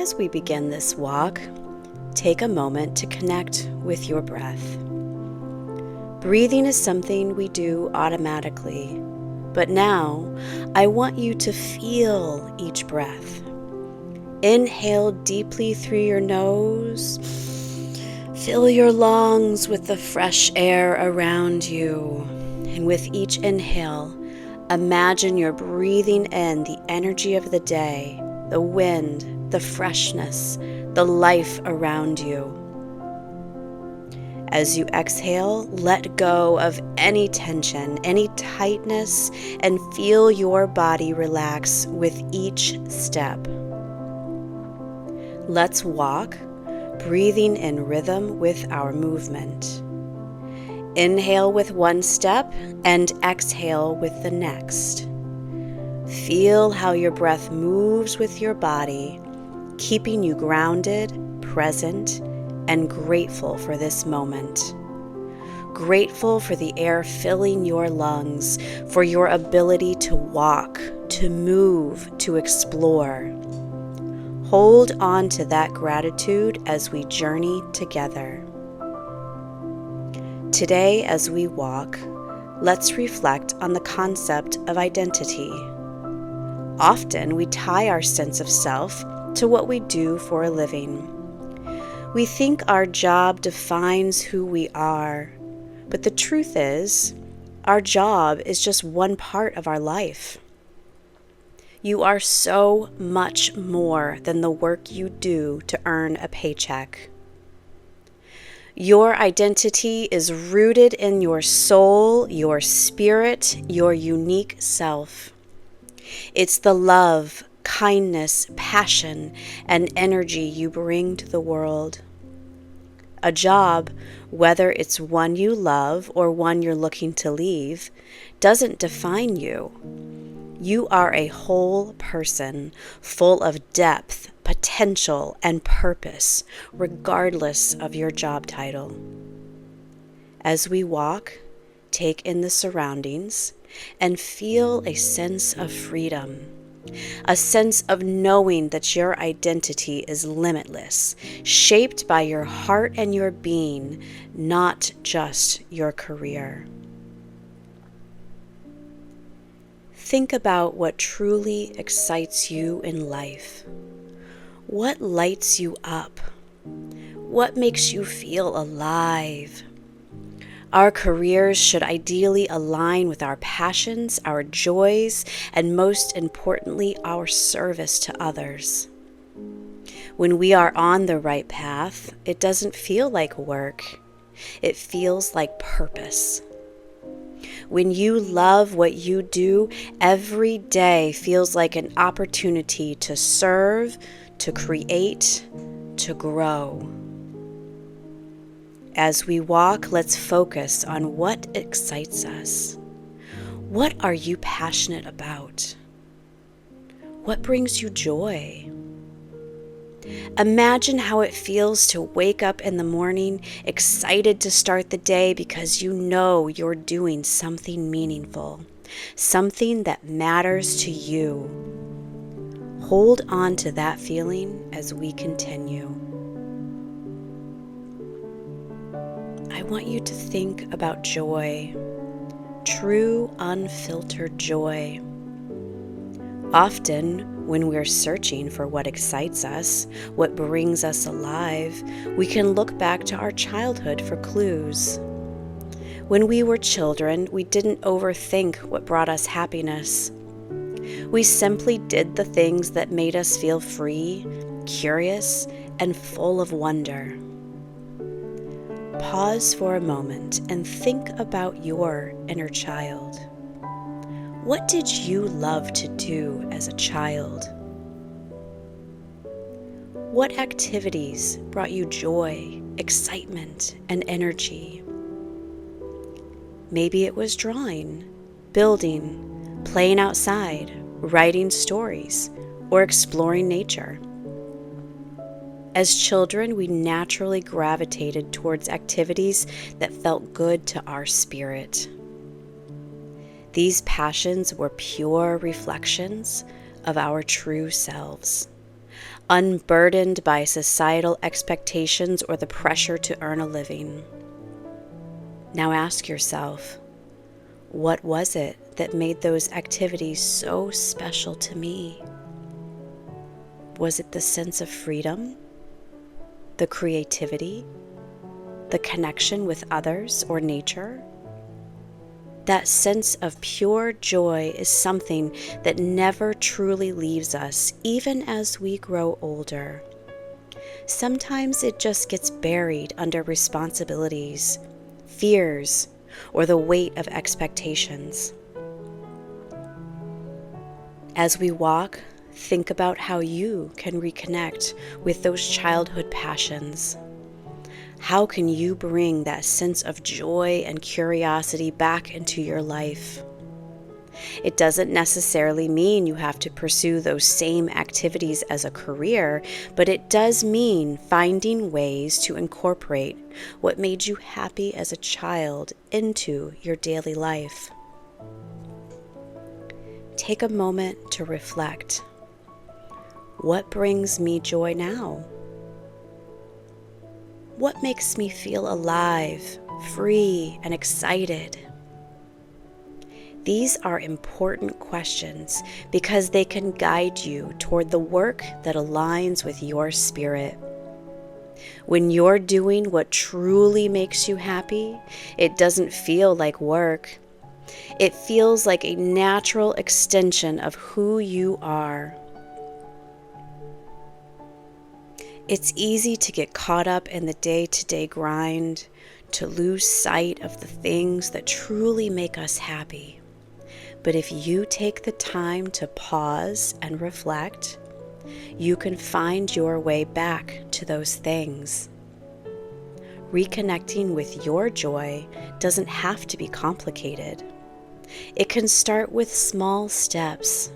As we begin this walk, take a moment to connect with your breath. Breathing is something we do automatically, but now I want you to feel each breath. Inhale deeply through your nose. Fill your lungs with the fresh air around you. And with each inhale, imagine you're breathing in the energy of the day, the wind, the freshness, the life around you. As you exhale, let go of any tension, any tightness, and feel your body relax with each step. Let's walk, breathing in rhythm with our movement. Inhale with one step and exhale with the next. Feel how your breath moves with your body, keeping you grounded, present, and grateful for this moment. Grateful for the air filling your lungs, for your ability to walk, to move, to explore. Hold on to that gratitude as we journey together. Today, as we walk, let's reflect on the concept of identity. Often, we tie our sense of self to what we do for a living. We think our job defines who we are, but the truth is, our job is just one part of our life. You are so much more than the work you do to earn a paycheck. Your identity is rooted in your soul, your spirit, your unique self. It's the love, kindness, passion, and energy you bring to the world. A job, whether it's one you love or one you're looking to leave, doesn't define you. You are a whole person, full of depth, potential, and purpose, regardless of your job title. As we walk, take in the surroundings and feel a sense of freedom, a sense of knowing that your identity is limitless, shaped by your heart and your being, not just your career. Think about what truly excites you in life. What lights you up? What makes you feel alive? Our careers should ideally align with our passions, our joys, and most importantly, our service to others. When we are on the right path, it doesn't feel like work. It feels like purpose. When you love what you do, every day feels like an opportunity to serve, to create, to grow. As we walk, let's focus on what excites us. What are you passionate about? What brings you joy? Imagine how it feels to wake up in the morning excited to start the day because you know you're doing something meaningful, something that matters to you. Hold on to that feeling as we continue. I want you to think about joy, true, unfiltered joy. Often, when we're searching for what excites us, what brings us alive, we can look back to our childhood for clues. When we were children, we didn't overthink what brought us happiness. We simply did the things that made us feel free, curious, and full of wonder. Pause for a moment and think about your inner child. What did you love to do as a child? What activities brought you joy, excitement, and energy? Maybe it was drawing, building, playing outside, writing stories, or exploring nature. As children, we naturally gravitated towards activities that felt good to our spirit. These passions were pure reflections of our true selves, unburdened by societal expectations or the pressure to earn a living. Now ask yourself, what was it that made those activities so special to me? Was it the sense of freedom, the creativity, the connection with others or nature? That sense of pure joy is something that never truly leaves us, even as we grow older. Sometimes it just gets buried under responsibilities, fears, or the weight of expectations. As we walk, think about how you can reconnect with those childhood passions. How can you bring that sense of joy and curiosity back into your life? It doesn't necessarily mean you have to pursue those same activities as a career, but it does mean finding ways to incorporate what made you happy as a child into your daily life. Take a moment to reflect. What brings me joy now? What makes me feel alive, free, and excited? These are important questions because they can guide you toward the work that aligns with your spirit. When you're doing what truly makes you happy, it doesn't feel like work. It feels like a natural extension of who you are. It's easy to get caught up in the day-to-day grind, to lose sight of the things that truly make us happy. But if you take the time to pause and reflect, you can find your way back to those things. Reconnecting with your joy doesn't have to be complicated. It can start with small steps,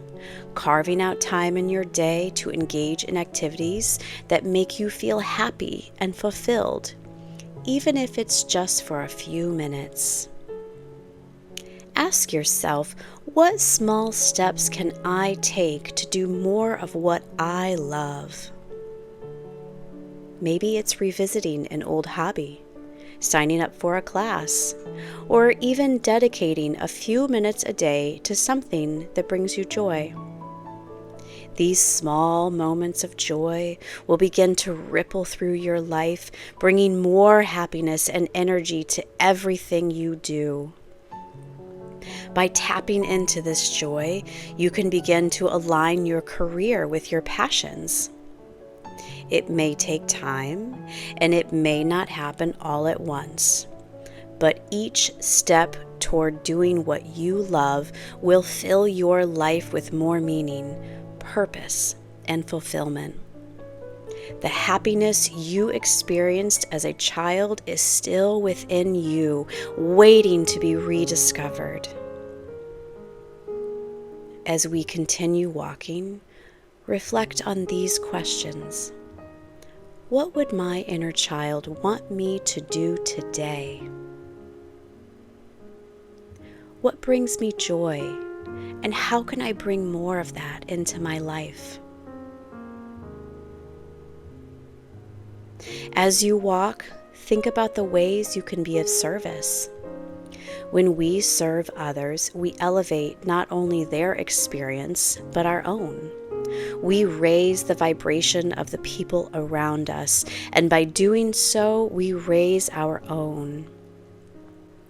carving out time in your day to engage in activities that make you feel happy and fulfilled, even if it's just for a few minutes. Ask yourself, what small steps can I take to do more of what I love? Maybe it's revisiting an old hobby, signing up for a class, or even dedicating a few minutes a day to something that brings you joy. These small moments of joy will begin to ripple through your life, bringing more happiness and energy to everything you do. By tapping into this joy, you can begin to align your career with your passions. It may take time, and it may not happen all at once, but each step toward doing what you love will fill your life with more meaning, purpose, and fulfillment. The happiness you experienced as a child is still within you, waiting to be rediscovered. As we continue walking, reflect on these questions. What would my inner child want me to do today? What brings me joy, and how can I bring more of that into my life? As you walk, think about the ways you can be of service. When we serve others, we elevate not only their experience, but our own. We raise the vibration of the people around us, and by doing so, we raise our own.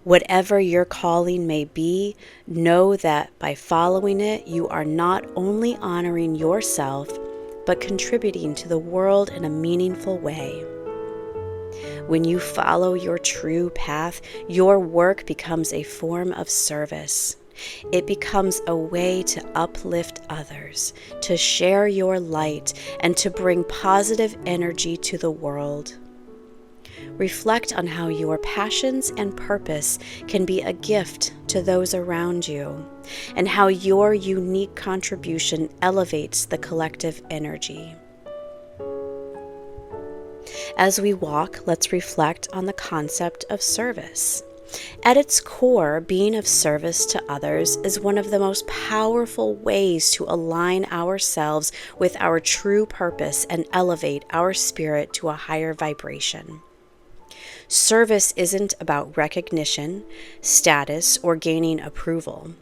Whatever your calling may be, know that by following it, you are not only honoring yourself, but contributing to the world in a meaningful way. When you follow your true path, your work becomes a form of service. It becomes a way to uplift others, to share your light, and to bring positive energy to the world. Reflect on how your passions and purpose can be a gift to those around you, and how your unique contribution elevates the collective energy. As we walk, let's reflect on the concept of service. At its core, being of service to others is one of the most powerful ways to align ourselves with our true purpose and elevate our spirit to a higher vibration. Service isn't about recognition, status, or gaining approval.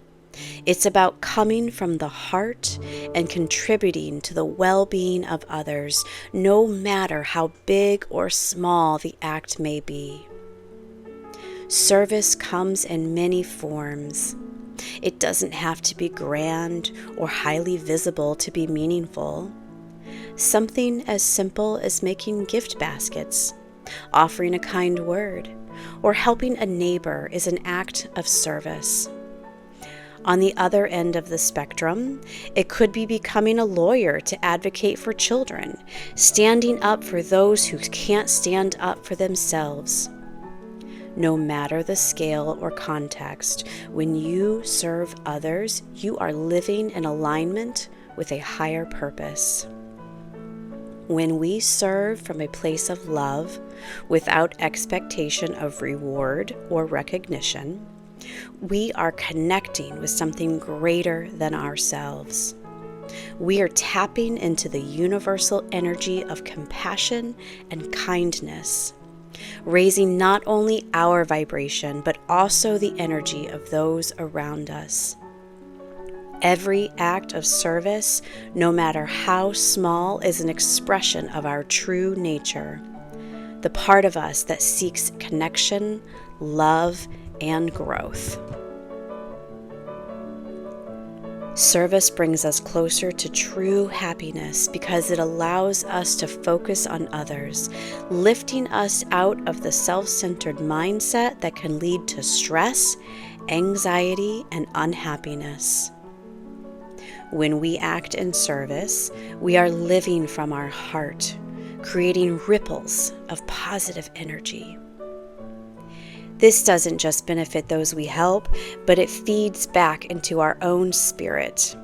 It's about coming from the heart and contributing to the well-being of others, no matter how big or small the act may be. Service comes in many forms. It doesn't have to be grand or highly visible to be meaningful. Something as simple as making gift baskets, offering a kind word, or helping a neighbor is an act of service. On the other end of the spectrum, it could be becoming a lawyer to advocate for children, standing up for those who can't stand up for themselves. No matter the scale or context, when you serve others, you are living in alignment with a higher purpose. When we serve from a place of love, without expectation of reward or recognition, we are connecting with something greater than ourselves. We are tapping into the universal energy of compassion and kindness, raising not only our vibration, but also the energy of those around us. Every act of service, no matter how small, is an expression of our true nature, the part of us that seeks connection, love, and growth. Service brings us closer to true happiness because it allows us to focus on others, lifting us out of the self-centered mindset that can lead to stress, anxiety, and unhappiness. When we act in service, we are living from our heart, creating ripples of positive energy. This doesn't just benefit those we help, but it feeds back into our own spirit.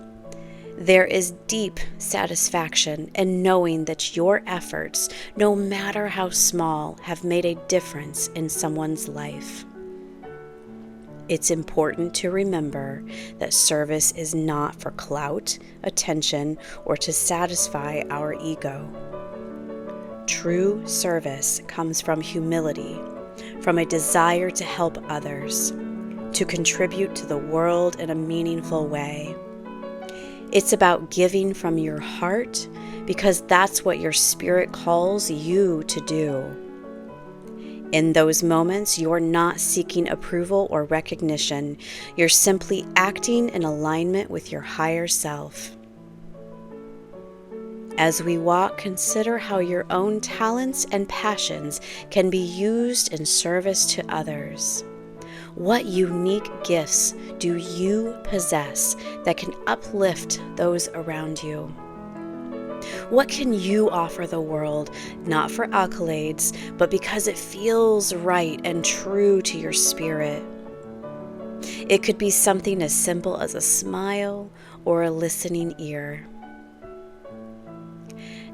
There is deep satisfaction in knowing that your efforts, no matter how small, have made a difference in someone's life. It's important to remember that service is not for clout, attention, or to satisfy our ego. True service comes from humility, from a desire to help others, to contribute to the world in a meaningful way. It's about giving from your heart because that's what your spirit calls you to do. In those moments, you're not seeking approval or recognition. You're simply acting in alignment with your higher self. As we walk, consider how your own talents and passions can be used in service to others. What unique gifts do you possess that can uplift those around you? What can you offer the world, not for accolades, but because it feels right and true to your spirit? It could be something as simple as a smile or a listening ear.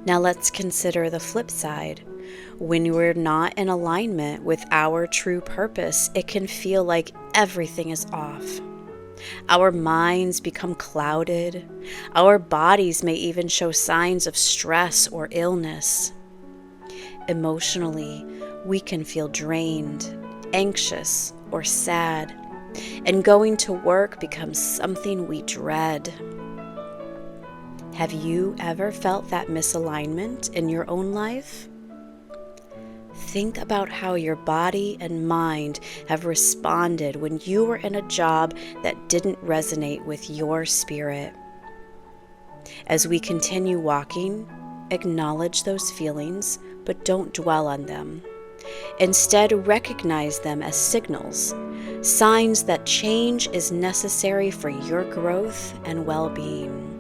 Now let's consider the flip side. When we're not in alignment with our true purpose, it can feel like everything is off. Our minds become clouded. Our bodies may even show signs of stress or illness. Emotionally, we can feel drained, anxious, or sad, and going to work becomes something we dread. Have you ever felt that misalignment in your own life? Think about how your body and mind have responded when you were in a job that didn't resonate with your spirit. As we continue walking, acknowledge those feelings, but don't dwell on them. Instead, recognize them as signals, signs that change is necessary for your growth and well-being.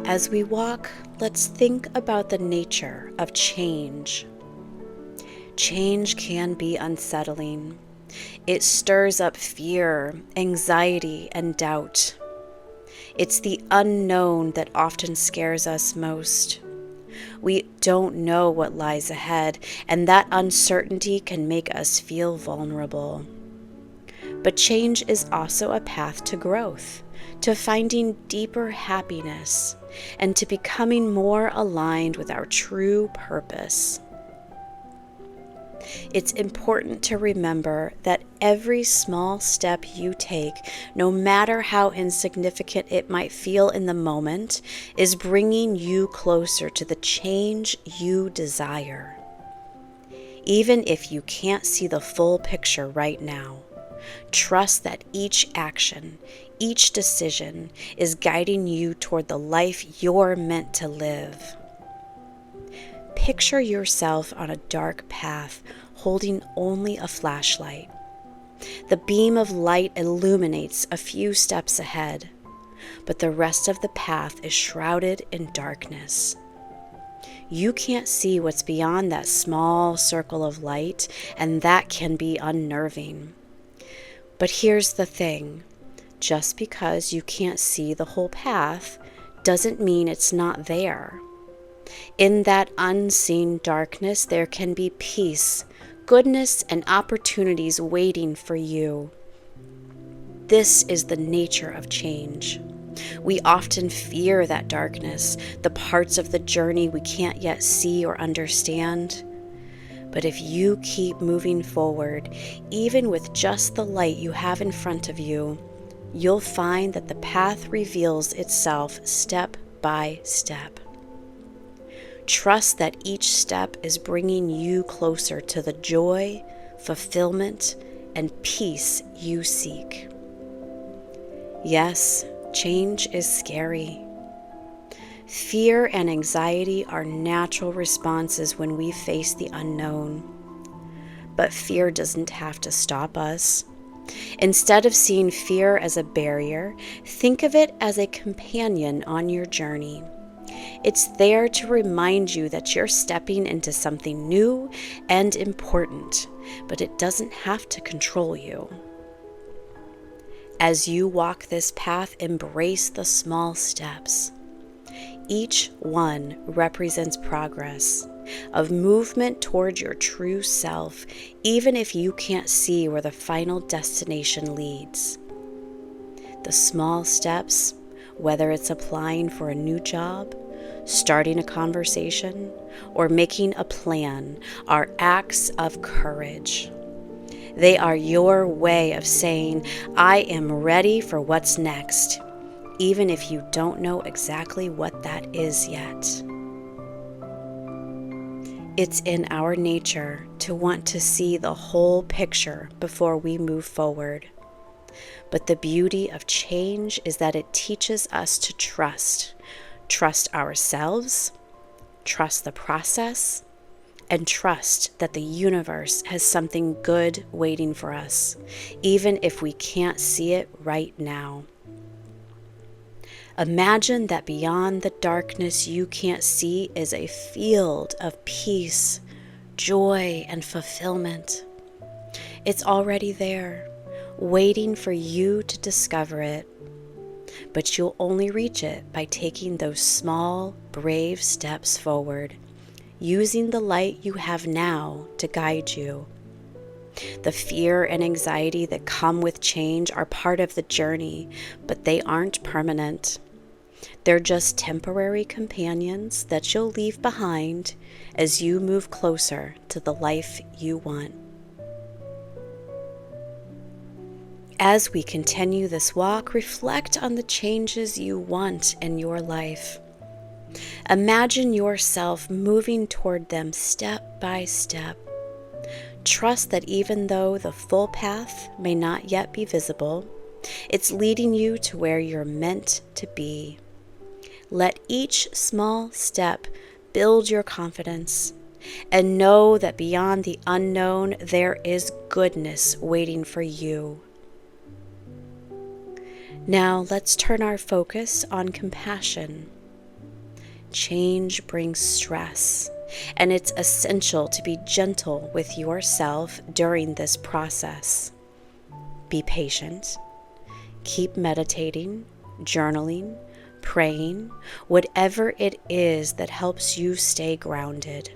As we walk, let's think about the nature of change. Change can be unsettling. It stirs up fear, anxiety, and doubt. It's the unknown that often scares us most. We don't know what lies ahead, and that uncertainty can make us feel vulnerable. But change is also a path to growth, to finding deeper happiness, and to becoming more aligned with our true purpose. It's important to remember that every small step you take, no matter how insignificant it might feel in the moment, is bringing you closer to the change you desire. Even if you can't see the full picture right now, trust that each action, each decision is guiding you toward the life you're meant to live. Picture yourself on a dark path, holding only a flashlight. The beam of light illuminates a few steps ahead, but the rest of the path is shrouded in darkness. You can't see what's beyond that small circle of light, and that can be unnerving. But here's the thing. Just because you can't see the whole path doesn't mean it's not there. In that unseen darkness, there can be peace, goodness, and opportunities waiting for you. This is the nature of change. We often fear that darkness, the parts of the journey we can't yet see or understand. But if you keep moving forward, even with just the light you have in front of you, you'll find that the path reveals itself step by step. Trust that each step is bringing you closer to the joy, fulfillment, and peace you seek. Yes, change is scary. Fear and anxiety are natural responses when we face the unknown. But fear doesn't have to stop us. Instead of seeing fear as a barrier, think of it as a companion on your journey. It's there to remind you that you're stepping into something new and important, but it doesn't have to control you. As you walk this path, embrace the small steps. Each one represents progress, of movement toward your true self, even if you can't see where the final destination leads. The small steps, whether it's applying for a new job, starting a conversation, or making a plan, are acts of courage. They are your way of saying, I am ready for what's next, even if you don't know exactly what that is yet. It's in our nature to want to see the whole picture before we move forward. But the beauty of change is that it teaches us to trust ourselves, trust the process, and trust that the universe has something good waiting for us, even if we can't see it right now. Imagine that beyond the darkness you can't see is a field of peace, joy, and fulfillment. It's already there, waiting for you to discover it. But you'll only reach it by taking those small, brave steps forward, using the light you have now to guide you. The fear and anxiety that come with change are part of the journey, but they aren't permanent. They're just temporary companions that you'll leave behind as you move closer to the life you want. As we continue this walk, reflect on the changes you want in your life. Imagine yourself moving toward them step by step. Trust that even though the full path may not yet be visible, it's leading you to where you're meant to be. Let each small step build your confidence, and know that beyond the unknown there is goodness waiting for you. Now let's turn our focus on compassion. Change brings stress, and it's essential to be gentle with yourself during this process. Be patient. Keep meditating, journaling, praying, whatever it is that helps you stay grounded.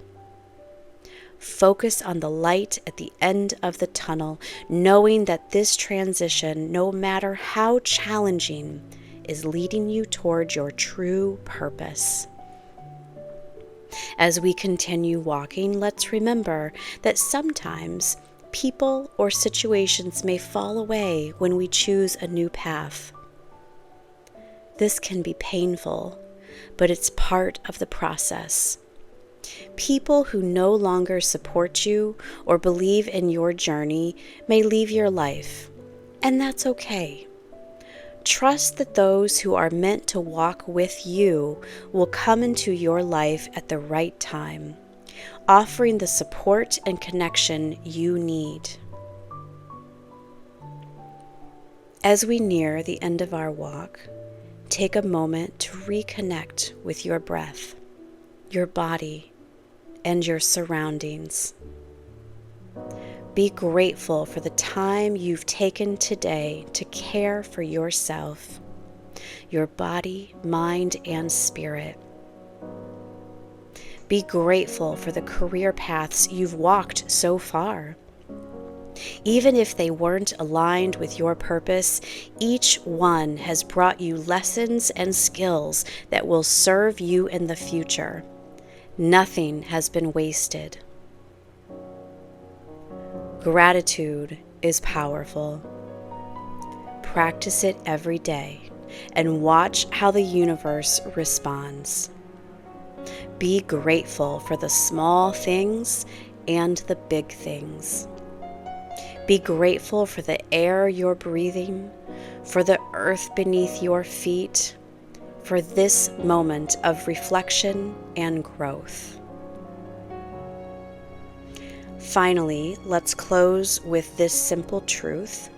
Focus on the light at the end of the tunnel, knowing that this transition, no matter how challenging, is leading you towards your true purpose. As we continue walking, let's remember that sometimes people or situations may fall away when we choose a new path. This can be painful, but it's part of the process. People who no longer support you or believe in your journey may leave your life, and that's okay. Trust that those who are meant to walk with you will come into your life at the right time, offering the support and connection you need. As we near the end of our walk, take a moment to reconnect with your breath, your body, and your surroundings. Be grateful for the time you've taken today to care for yourself, your body, mind, and spirit. Be grateful for the career paths you've walked so far. Even if they weren't aligned with your purpose, each one has brought you lessons and skills that will serve you in the future. Nothing has been wasted. Gratitude is powerful. Practice it every day and watch how the universe responds. Be grateful for the small things and the big things. Be grateful for the air you're breathing, for the earth beneath your feet, for this moment of reflection and growth. Finally, let's close with this simple truth.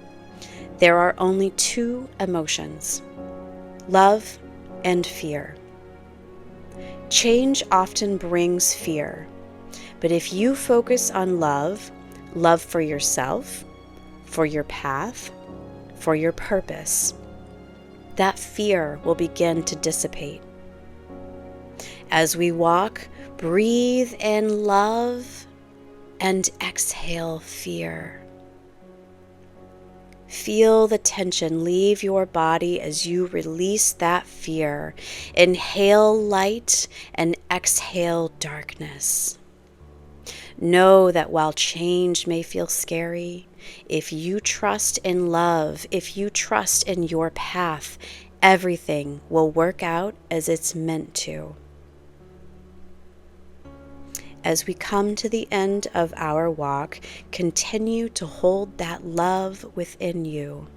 There are only two emotions, love and fear. Change often brings fear, but if you focus on love for yourself, for your path, for your purpose, that fear will begin to dissipate. As we walk, breathe in love and exhale fear. Feel the tension leave your body as you release that fear. Inhale light and exhale darkness. Know that while change may feel scary, if you trust in love, if you trust in your path, everything will work out as it's meant to. As we come to the end of our walk, continue to hold that love within you.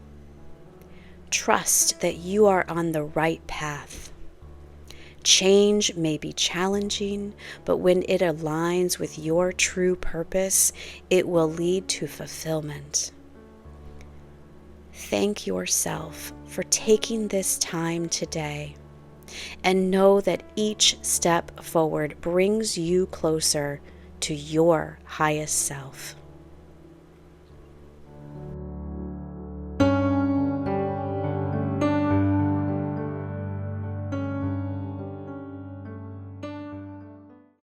Trust that you are on the right path. Change may be challenging, but when it aligns with your true purpose, it will lead to fulfillment. Thank yourself for taking this time today, and know that each step forward brings you closer to your highest self.